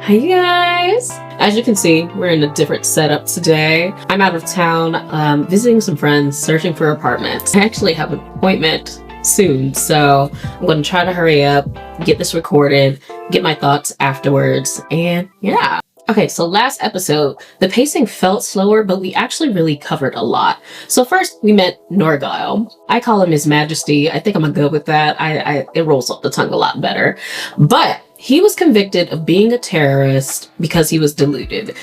Hi you guys! As you can see, we're in a different setup today. I'm out of town, visiting some friends, searching for apartments. I actually have an appointment soon, so I'm going to try to hurry up, get this recorded, get my thoughts afterwards, and yeah. Okay, so last episode, the pacing felt slower, but we actually really covered a lot. So first, we met Norgalle. I call him His Majesty. I think I'm gonna go with that. It rolls off the tongue a lot better. But he was convicted of being a terrorist because he was deluded.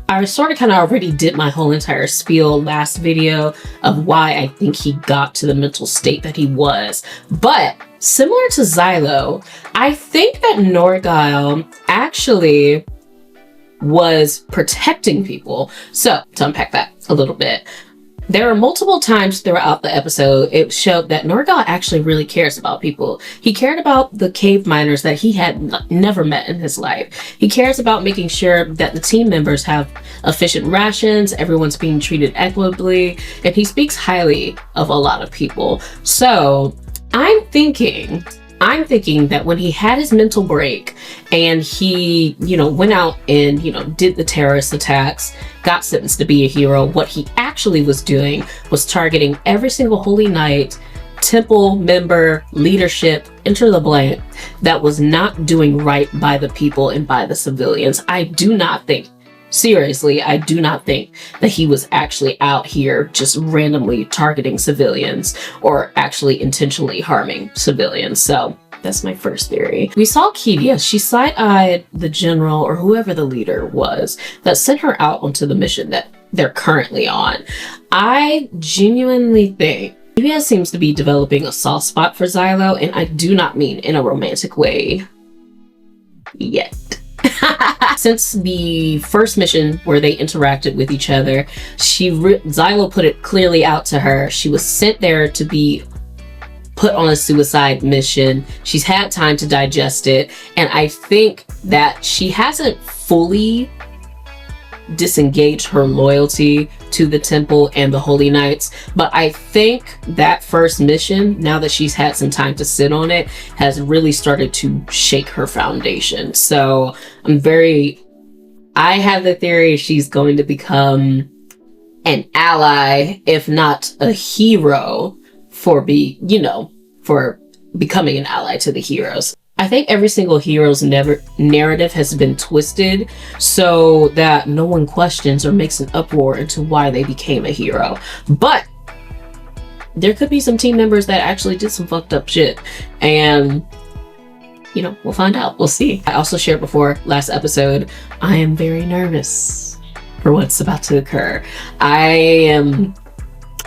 I sort of kind of already did my whole entire spiel last video of why I think he got to the mental state that he was. But similar to Xylo, I think that Norgalle actually was protecting people. So to unpack that a little bit, there are multiple times throughout the episode it showed that Norgalle actually really cares about people. He cared about the cave miners that he had never met in his life. He cares about making sure that the team members have efficient rations, everyone's being treated equitably, and he speaks highly of a lot of people. So I'm thinking that when he had his mental break and he, went out and, did the terrorist attacks, got sentenced to be a hero, what he actually was doing was targeting every single Holy Knight, temple member, leadership, enter the blank, that was not doing right by the people and by the civilians. Seriously, I do not think that he was actually out here just randomly targeting civilians or actually intentionally harming civilians. So that's my first theory. We saw Kidia. She side-eyed the general or whoever the leader was that sent her out onto the mission that they're currently on. I genuinely think Kidia seems to be developing a soft spot for Xylo, and I do not mean in a romantic way yet. Since the first mission where they interacted with each other, Xylo put it clearly out to her. She was sent there to be put on a suicide mission. She's had time to digest it, and I think that she hasn't fully disengaged her loyalty to the temple and the Holy Knights, but I think that first mission, now that she's had some time to sit on it, has really started to shake her foundation. So I have the theory she's going to become an ally, if not a hero, for becoming an ally to the heroes. I think every single hero's narrative has been twisted so that no one questions or makes an uproar into why they became a hero. But there could be some team members that actually did some fucked up shit, and we'll find out. We'll see. I also shared before last episode, I am very nervous for what's about to occur. I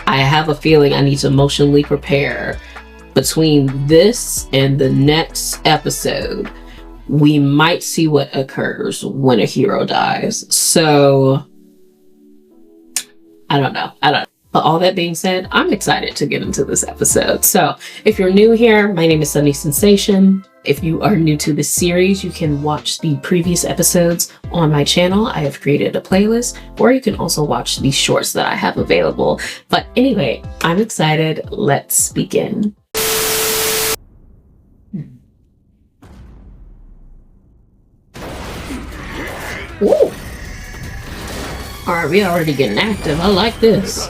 have a feeling I need to emotionally prepare. Between this and the next episode, we might see what occurs when a hero dies. So, I don't know. But all that being said, I'm excited to get into this episode. So, if you're new here, my name is SunnySenseiShun. If you are new to this series, you can watch the previous episodes on my channel. I have created a playlist, or you can also watch these shorts that I have available. But anyway, I'm excited. Let's begin. Ooh. Alright, we already getting active. I like this.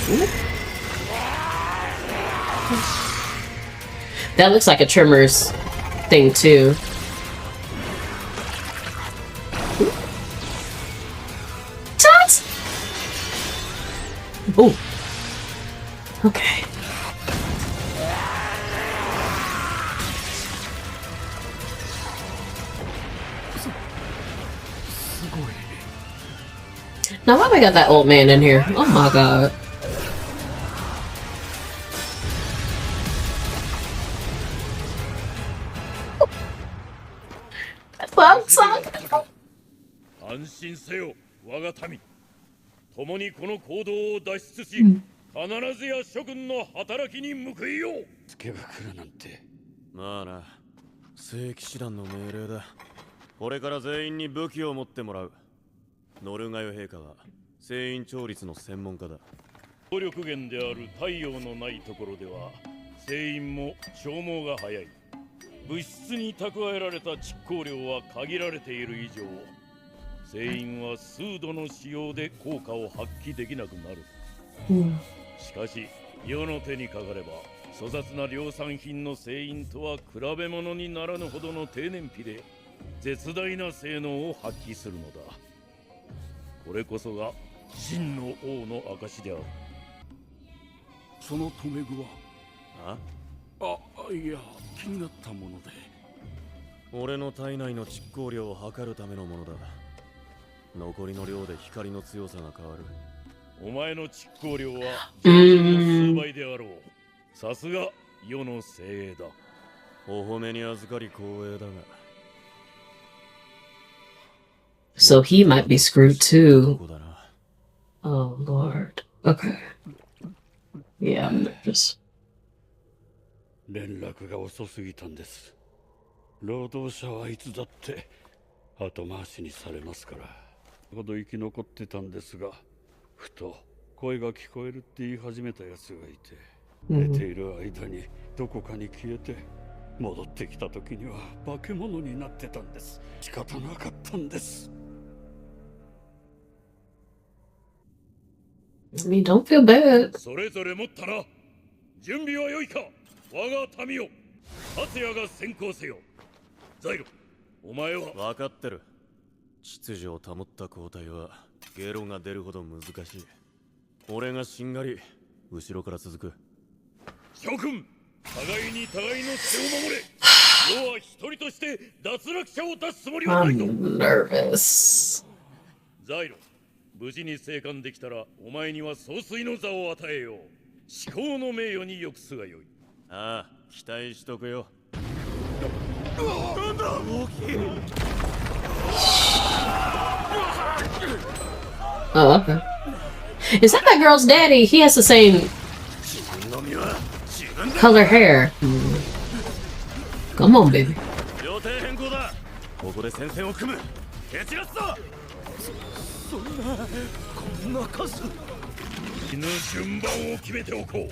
Ooh. That looks like a Tremors thing too. Oh, okay. Now why we got that old man in here? Oh my god. That's what I'm talking about. 共にこの行動を脱出し、必ずや諸君の働きに報いよう。つけが来るなんて。まあな、聖騎士団の命令だ。これから全員に武器を持ってもらう。ノルガヨ陛下は聖院調律の専門家だ。動力源である太陽のないところでは聖院も消耗が早い。物質に蓄えられた蓄光量は限られている以上、聖院は数度の使用で効果を発揮できなくなる。しかし世の手にかかれば粗雑な量産品の聖院とは比べ物にならぬほどの低燃費で絶大な性能を発揮するのだ。これこそが真の王の証である。その留め具は？あ、いや、気になったもので。俺の体内の蓄光量を測るためのものだ。残りの量で光の強さが変わる。お前の蓄光量は数倍であろう。さすが世の精鋭だ。お褒めに預かり光栄だが。So he might be screwed too. Oh lord. Okay. Yeah, I'm nervous. 連絡が遅すぎたんです。労働者はいつだって後回しにされますから。ほど生き残ってたんですが、ふと声が聞こえるって言い始めたやつがいて、寝ている間にどこかに消えて、戻ってきた時には化け物になってたんです。仕方なかったんです。I mean, don't feel bad. それぞれ持ったな。準備は良いか、我が民よ。達也が先行せよ。ザイロ、お前は。分かってる。秩序を保った交代はゲロが出るほど難しい。俺がしんがり後ろから続く。諸君、互いに互いの血を守れ。世は一人として脱落者を出すつもりはないぞ。I'm nervous. ザイロ、無事に生還できたらお前には総帥の座を与えよう。至高の名誉によくすがよい。ああ、期待しとくよ。なんだ、大きい。Oh, okay. Is that girl's daddy? He has the same color hair. Come on, baby. 予定変更だ。ここで戦線を組む。蹴散らすぞ。そんな数。死ぬ順番を決めておこう。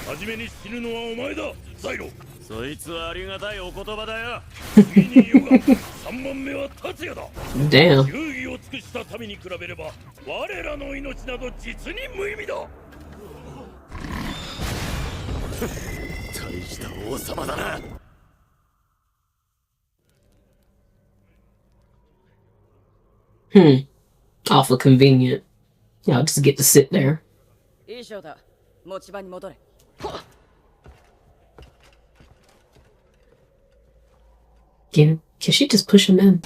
初めに死ぬのはお前だ、ザイロ。そいつはありがたいお言葉だよ。次にヨガ、3番目は達也だ。Damn. 忠義を尽くした民に比べれば我らの命など実に無意味だ。大した王様だな。Awful convenient. Y'all just get to sit there. いいショーだ。持ち場に戻れ。Can she just push him in?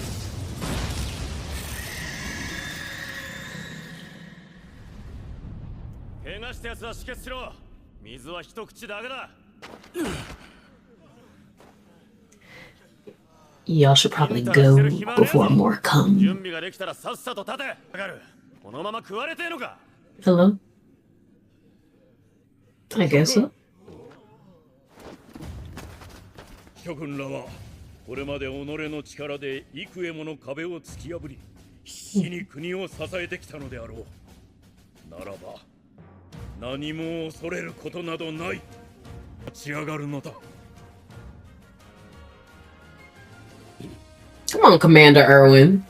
怪我したやつは止血しろ。水は一口だけだ。Y'all should probably go before more 準 come. 備ができたらさっさと立て。わかる。このまま食われてえのか。 Hello? I guess so. 諸君らはこれまで己の力で幾重もの壁を突き破り、必死に国を支えてきたのであろう。ならば何も恐れることなどない。立ち上がるのだ。Come on, Commander Irwin.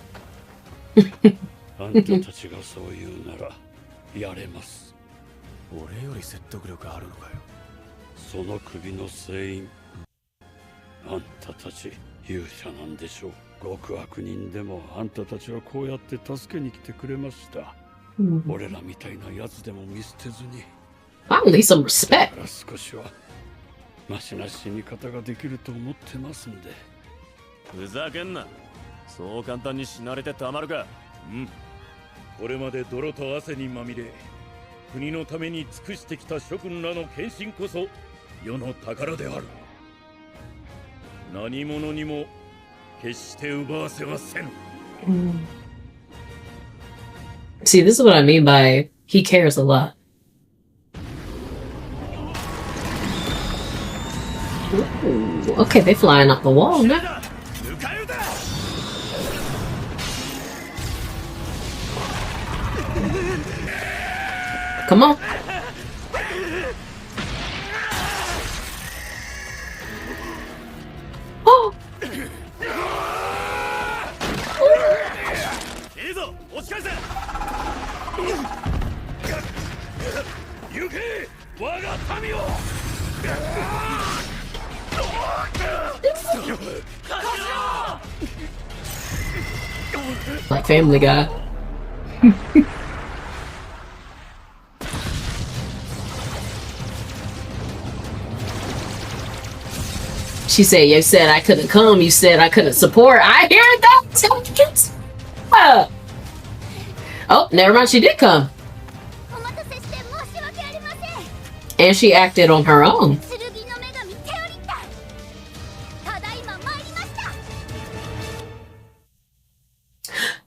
あんたたちがそう言うならやれます。俺より説得力あるのかよ。その首の聖院、あんたたち勇者なんでしょう。極悪人でもあんたたちはこうやって助けに来てくれました。俺らみたいなやつでも見捨てずに。Finally, some respect. から少しはマシな死に方ができると思ってますんで。ふざけんな。そう簡単に死なれてたまるか。これまで泥と汗にまみれ国のために尽くしてきた諸君らの献身こそ世の宝である。何者にも決して奪わせはせぬ。See, this is what I mean by he cares a lot. Ooh, okay, they flying off the wall now. Come on. Oh. いいぞ押し返せ行け我が民を Like Family Guy. She said, "You said I couldn't come. You said I couldn't support." I hear that. Tell the truth. Oh, never mind. She did come, and she acted on her own.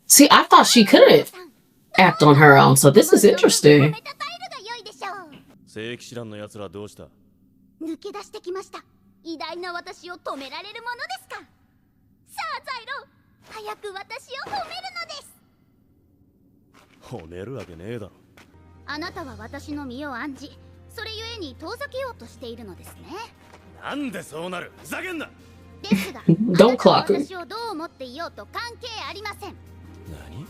See, I thought she couldn't act on her own, so this is interesting. 聖騎士団の奴らどうした？抜け出してきました。偉大な私を止められるものですか。さあザイロ、早く私を褒めるのです。褒めるわけねえだろ。あなたは私の身を案じ、それゆえに遠ざけようとしているのですね。なんでそうなる？ふざけんな。ですが、Don't clock her. 私をどう思っていようと関係ありません。何？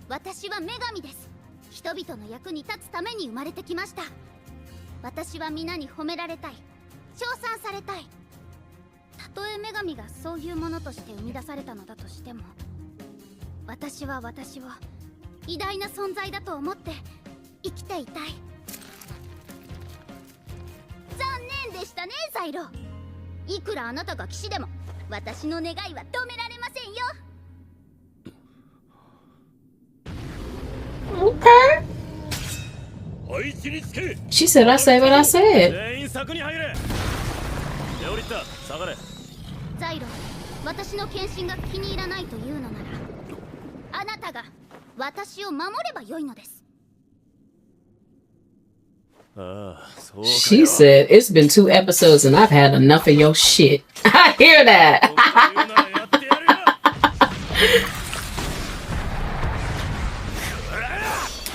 私は女神です。人々の役に立つために生まれてきました。私は皆に褒められたい、称賛されたい。たとえ女神がそういうものとして生み出されたのだとしても、私は私を偉大な存在だと思って生きていたい。残念でしたねザイロ。いくらあなたが騎士でも私の願いは止められませんよ。 Okay. 配置につけ She said, "I say what I said." 全員柵に入れ。レオリッタ、下がれ。ザイロ、私の献身が気に入らないというのなら、あなたが私を守ればよいのです。ああ、そうかよ。 She said, "It's been 2 episodes and I've had enough of your shit." I hear that. 僕が言うならやってやるよ。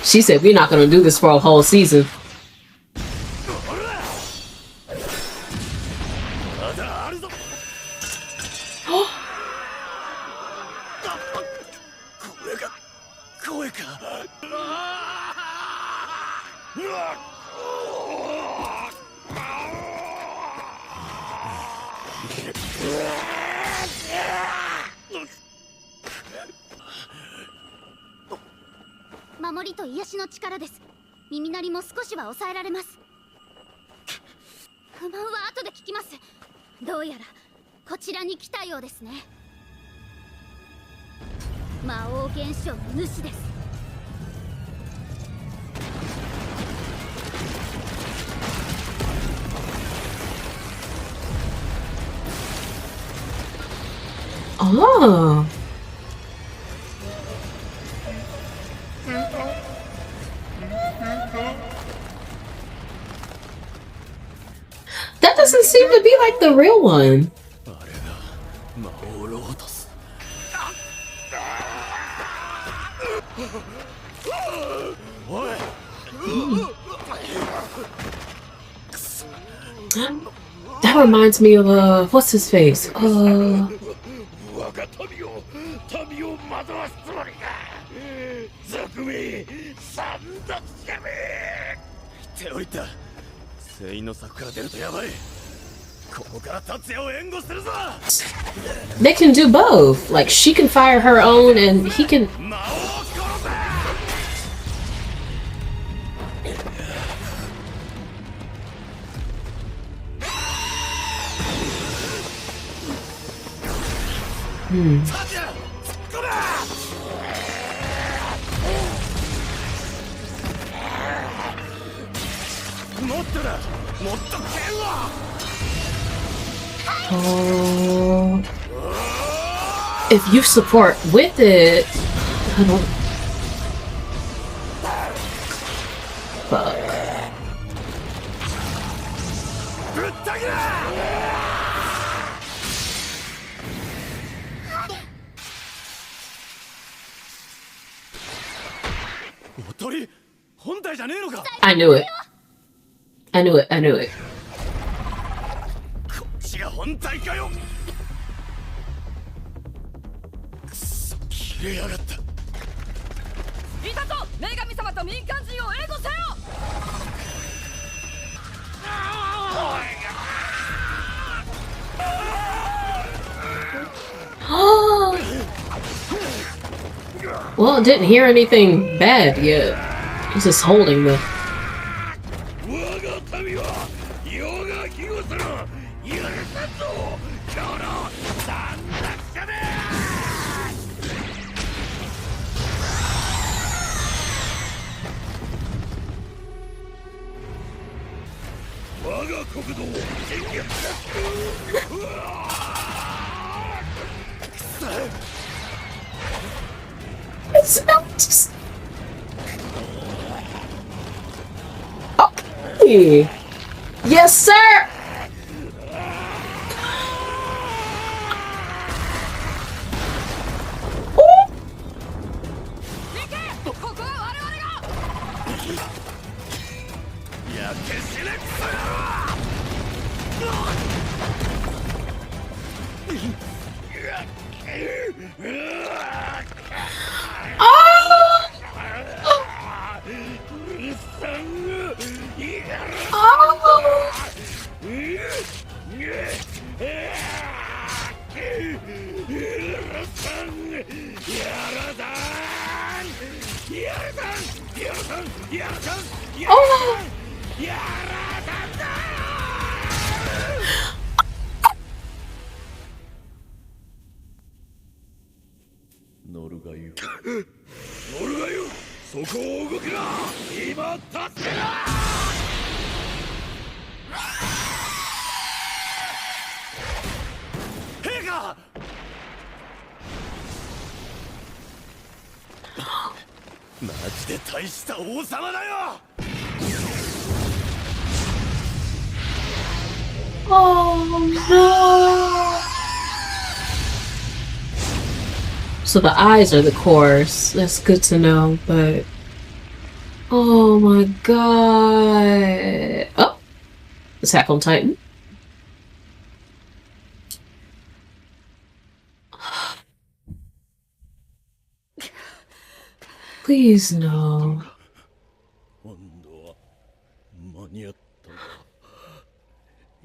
She said, "We're not gonna do this for a whole season." まだあるぞ。これが声か。守りと癒しの力です。耳鳴りも少しは抑えられます。不満は後で聞きます。どうやらこちらに来たようですね。魔王現象の主です。Oh. That doesn't seem to be like the real one. あれが魔王ロートス。おい。 That reminds me of what's his face? 我が民を惑わすつもりか。賊め、三奪者め。手をいった。全員の柵から出るとやばい。ここから達也を援護するぞ。 They can do both. Like she can fire her own and he can. 魔王を殺せ。 もっとだ。もっと剣を。 Oh. If you support with it, I don't. Fuck. ぶった切れ。おとり、本体。じゃねえのか。 I knew it. I knew it. I knew it. こっちが本体かよ。くそ、切れやがった。いたぞ、女神様と民間人を援護せよ。Well, didn't hear anything bad yet. He's just holding the. 我が民は世が庇護する。許さんぞ、今日の残虐者め。我が国土を戦略。It's not just. Oh, hey. Yes, sir. Oh. 行け、ここは我々が。やけしねクソ野郎。ノルガユ、そこを動くな。今助けな。陛下。マジで大した王様だよ。 Oh no! So the eyes are the cores. That's good to know, but oh my god! Oh, Attack on Titan. Please no. 今度は間に合ったな。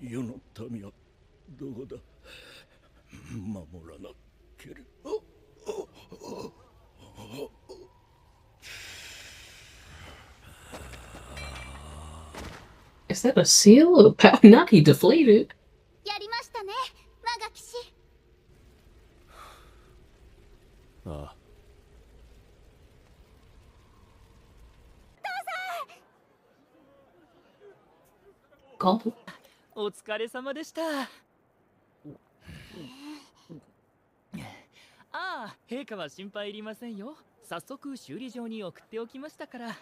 世の民はどこだ。守らなければ。Is that a seal or not? He deflated. やりましたね、我が騎士。ああ。 Gulp. お疲れ様でした。ああ、陛下は心配いりませんよ。早速修理場に送っておきましたから。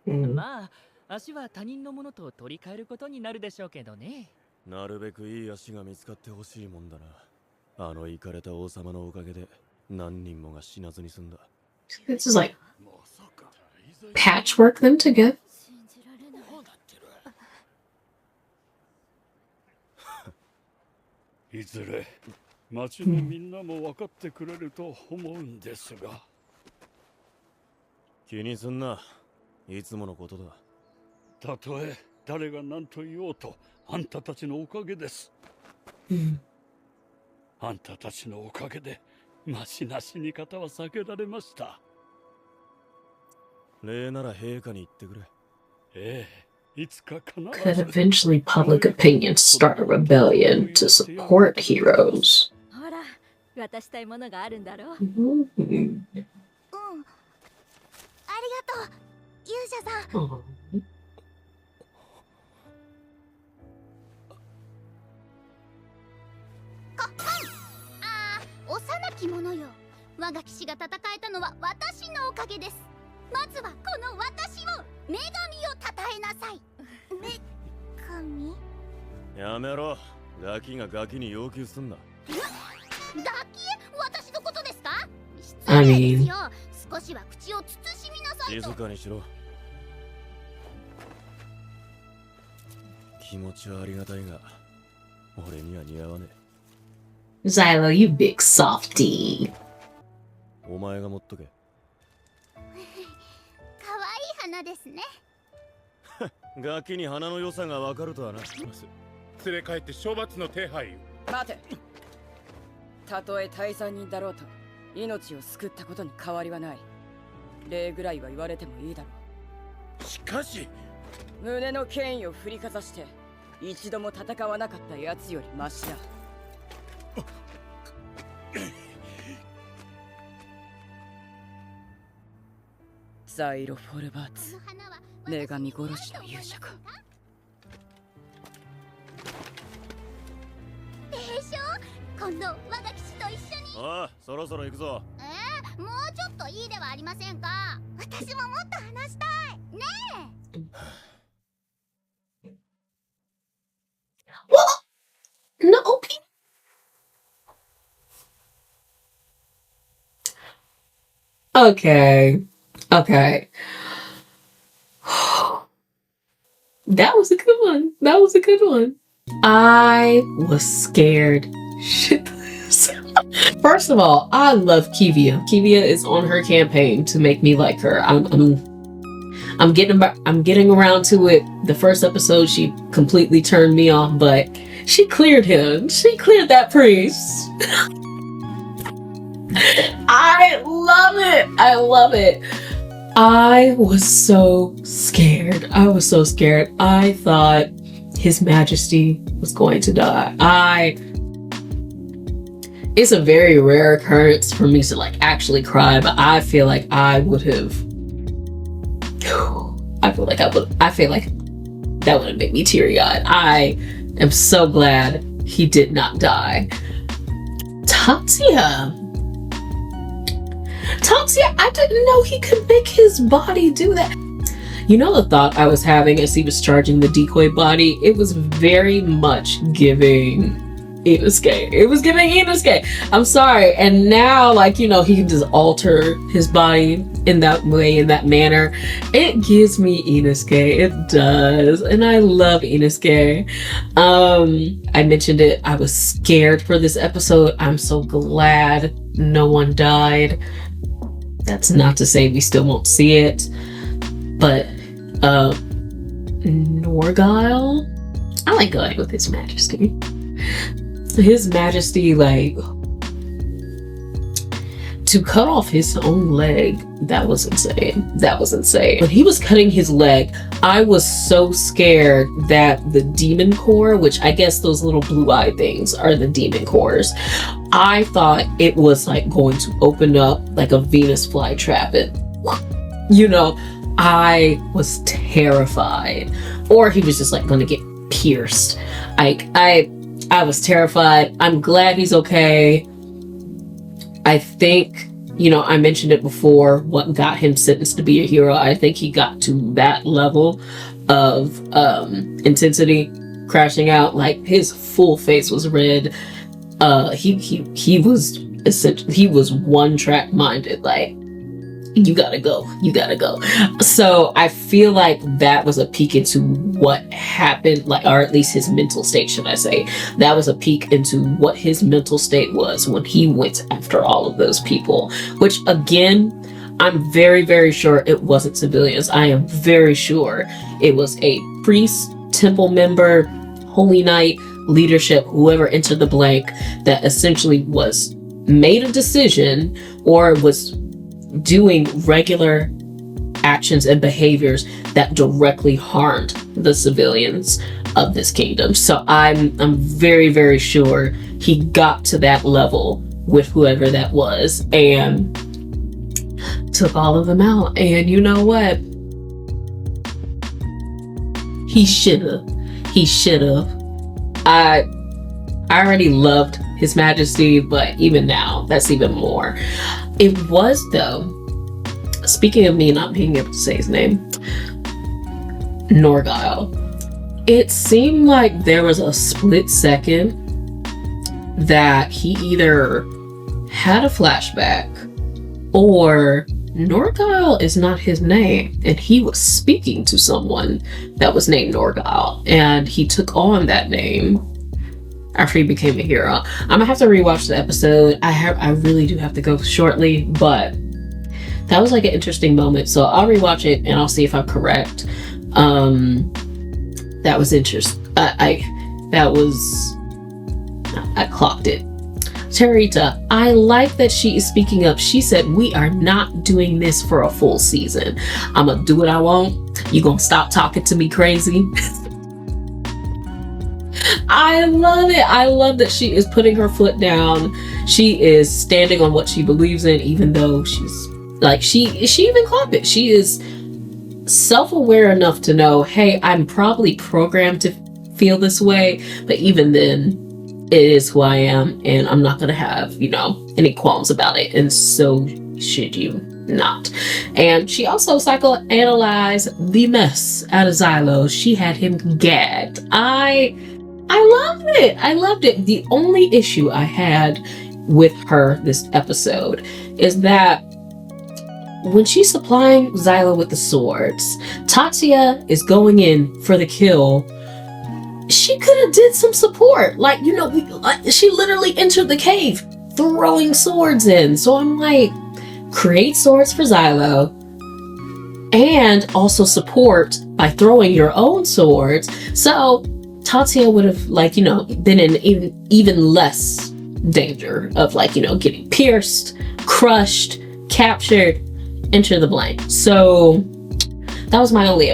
まあ、足は他人のものと取り替えることになるでしょうけどね。なるべくいい足が見つかってほしいもんだな。あのイカれた王様のおかげで何人もが死なずに済んだ。This is like patchwork them together. いずれ町のみんなも分かってくれると思うんですが。気にすんな。いつものことだ。たとえ誰が何と言おうと、あんたたちのおかげです。あんたたちのおかげでマシな死に方は避けられました。礼なら陛下に言ってくれ。ええ。 Could eventually public opinion start a rebellion to support heroes. ほら、渡したいものがあるんだろう。ありがとう、勇者さん。幼き者よ。我が騎士が戦えたのは私のおかげです。まずはこの私を、女神を称えなさい。女神？やめろ。ガキがガキに要求すんな。ガキ？私のことですか？失 I 礼 mean ですよ。少しは口を慎みなさいと。静かにしろ。気持ちはありがたいが、俺には似合わね Xylo, you big softy. え。お前が持っとけ。可愛い花ですね。ガキに花の良さがわかるとはな。連れ帰って処罰の手配を。待て。たとえ大罪人だろうと命を救ったことに変わりはない。礼ぐらいは言われてもいいだろう。しかし胸の権威を振りかざして一度も戦わなかった奴よりマシだ。ザイロ・フォルバーツ、女神殺しの勇者か。でしょ、今度我が騎士と一緒に。おい、そろそろ行くぞ。もうちょっといいではありませんか。私ももっと話したいねえ。No. Okay. Okay. That was a good one. That was a good one. I was scared shitless. First of all, I love Kivia. Kivia is on her campaign to make me like her. I'm getting around to it. The first episode, she completely turned me off, but she cleared him. She cleared that priest. I love it. I love it. I was so scared. I was so scared. I thought His Majesty was going to die. It's a very rare occurrence for me to like actually cry, but I feel like I would have. I feel like that would have made me teary-eyed. I am so glad he did not die. Tatsuya, I didn't know he could make his body do that. You know the thought I was having as he was charging the decoy body? It was very much giving Inosuke. It was giving Inosuke. I'm sorry. And now, like, you know, he can just alter his body in that way, in that manner. It gives me Inosuke. It does. And I love Inosuke. I mentioned it. I was scared for this episode. I'm so glad no one died. That's not to say we still won't see it. But, Norgalle? I like going with His Majesty. His Majesty, like, to cut off his own leg, that was insane. That was insane. When he was cutting his leg, I was so scared that the demon core, which I guess those little blue-eyed things are the demon cores, I thought it was like going to open up like a Venus flytrap and, you know, I was terrified. Or he was just like gonna get pierced. I was terrified. I'm glad he's okay. I think, you know, I mentioned it before, what got him sentenced to be a hero. I think he got to that level of intensity, crashing out. Like, his full face was red. He was one track minded. Like, you gotta go. So I feel like that was a peek into what happened, like, or at least his mental state, should I say. That was a peek into what his mental state was when he went after all of those people, which, again, I'm very, very sure it wasn't civilians. I am very sure it was a priest, temple member, holy knight, leadership, whoever entered the blank, that essentially was made a decision or was doing regular actions and behaviors that directly harmed the civilians of this kingdom. So I'm very, very sure he got to that level with whoever that was and took all of them out. And you know what? He should've. I already loved His Majesty, but even now, that's even more. It was, though, speaking of me not being able to say his name, Norgalle, it seemed like there was a split second that he either had a flashback or Norgalle is not his name, and he was speaking to someone that was named Norgalle, and he took on that name after he became a hero. I'm gonna have to rewatch the episode. I really do have to go shortly, but that was like an interesting moment, so I'll rewatch it and I'll see if I'm correct. That was interesting. I clocked it. Terita, I like that she is speaking up. She said, we are not doing this for a full season. I'm gonna do what I want. You gonna stop talking to me crazy? I love it. I love that she is putting her foot down. She is standing on what she believes in, even though she's like, she even clocked it. She is self-aware enough to know, hey, I'm probably programmed to feel this way, but even then, it is who I am, and I'm not gonna have, any qualms about it, and so should you not. And she also psychoanalyzed the mess out of Xylo. She had him gagged. I loved it. I loved it. The only issue I had with her this episode is that when she's supplying Xylo with the swords, Tatsuya is going in for the kill. She could have did some support. She literally entered the cave throwing swords in. So I'm like, create swords for Xylo and also support by throwing your own swords. So Tatsuya would have been in even less danger of getting pierced, crushed, captured, enter the blank. So that was my only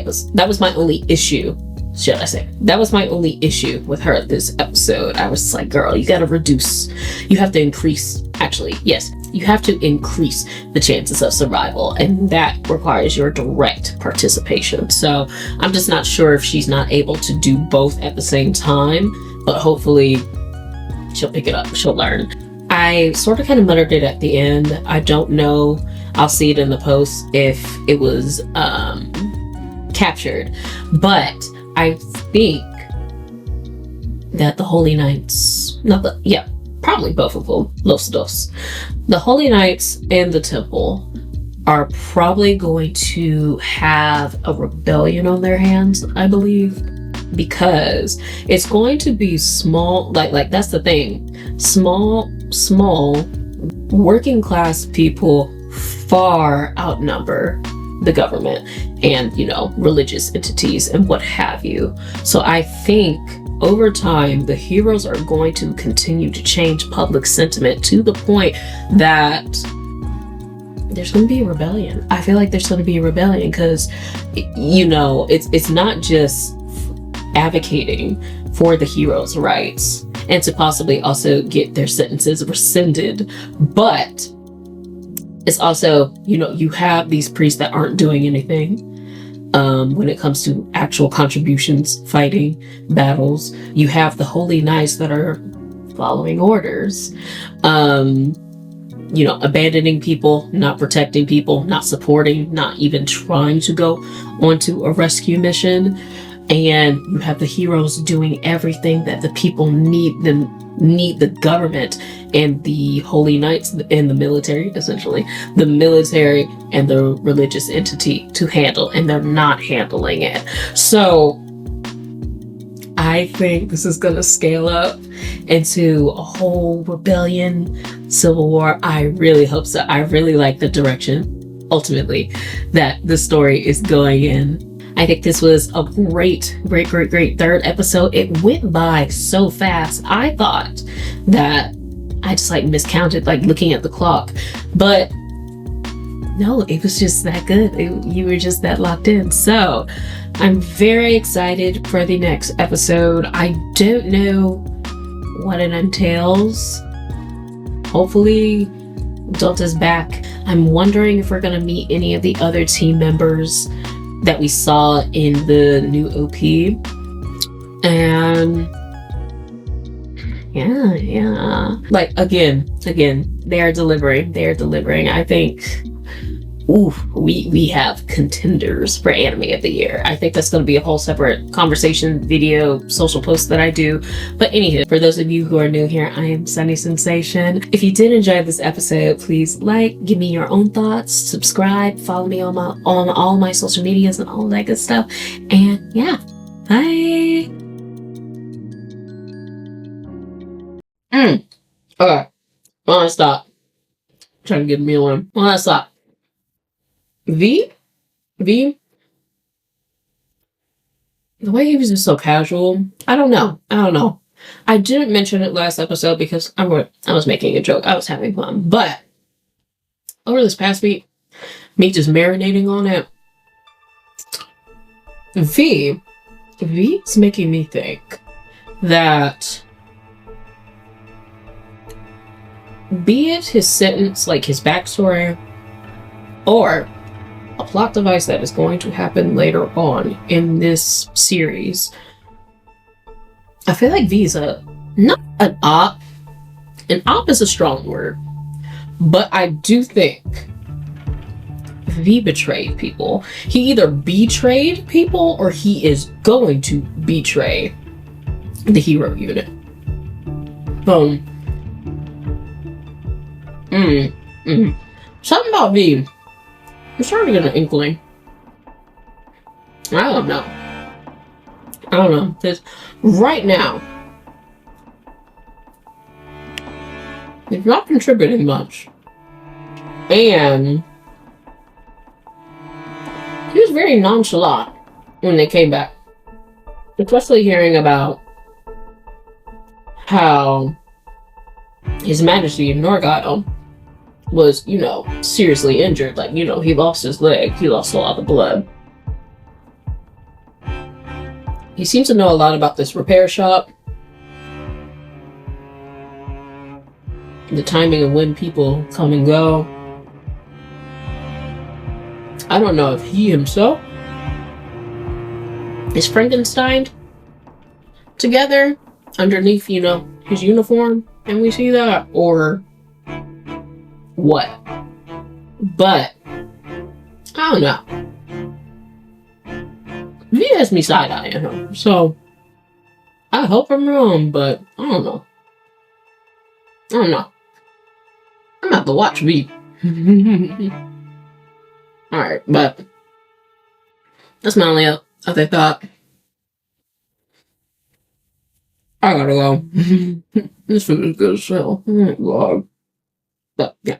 issue. Should I say? That was my only issue with her this episode. I was like, girl, you gotta reduce. You have to increase. Actually, yes, you have to increase the chances of survival, and that requires your direct participation. So I'm just not sure if she's not able to do both at the same time, but hopefully she'll pick it up. She'll learn. I sort of kind of muttered it at the end. I don't know. I'll see it in the post if it was captured, but I think that the Holy Knights, probably both of them, Los Dos, the Holy Knights and the Temple are probably going to have a rebellion on their hands, I believe, because it's going to be small, like that's the thing, small working class people far outnumber the government and religious entities and what have you. So I think over time the heroes are going to continue to change public sentiment to the point that there's going to be a rebellion. I feel like there's going to be a rebellion because it's not just advocating for the heroes' rights and to possibly also get their sentences rescinded, but it's also, you have these priests that aren't doing anything when it comes to actual contributions, fighting battles. You have the Holy Knights that are following orders, abandoning people, not protecting people, not supporting, not even trying to go onto a rescue mission. And you have the heroes doing everything that the people need the government and the Holy Knights and the military, essentially, the military and the religious entity to handle, and they're not handling it. So I think this is going to scale up into a whole rebellion, civil war. I really hope so. I really like the direction, ultimately, that the story is going in. I think this was a great third episode. It went by so fast. I thought that I just miscounted, looking at the clock. But no, it was just that good. You were just that locked in. So I'm very excited for the next episode. I don't know what it entails. Hopefully Delta's back. I'm wondering if we're going to meet any of the other team members that we saw in the new OP. And yeah. Again, they are delivering. I think we have contenders for anime of the year. I think that's going to be a whole separate conversation, video, social post that I do. But anywho, for those of you who are new here, I am SunnySenseiShun. If you did enjoy this episode, please give me your own thoughts, subscribe, follow me on all my social medias and all that good stuff. And yeah, bye. Okay, well, let's stop. I'm trying to get a meal in. Well, let's stop. V, the way he was just so casual, I don't know. I didn't mention it last episode because I was making a joke. I was having fun. But over this past week, me just marinating on it, V's making me think that, be it his sentence, like his backstory, or a plot device that is going to happen later on in this series, I feel like V's not an op. An op is a strong word, but I do think V betrayed people. He either betrayed people or he is going to betray the hero unit. Boom. Something about V. I'm starting to get an inkling. I don't know. Because right now, he's not contributing much. And he was very nonchalant when they came back. Especially hearing about how His Majesty Norgalle was, seriously injured. Like, he lost his leg. He lost a lot of blood. He seems to know a lot about this repair shop. The timing of when people come and go. I don't know if he himself is Frankenstein together underneath, his uniform, and we see that, or what. But I don't know. He has me side-eyeing him, so I hope I'm wrong, but I don't know. I'm gonna have to watch V. Alright, but that's my only other thought. I gotta go. This food is good as hell. Oh my god. But yeah.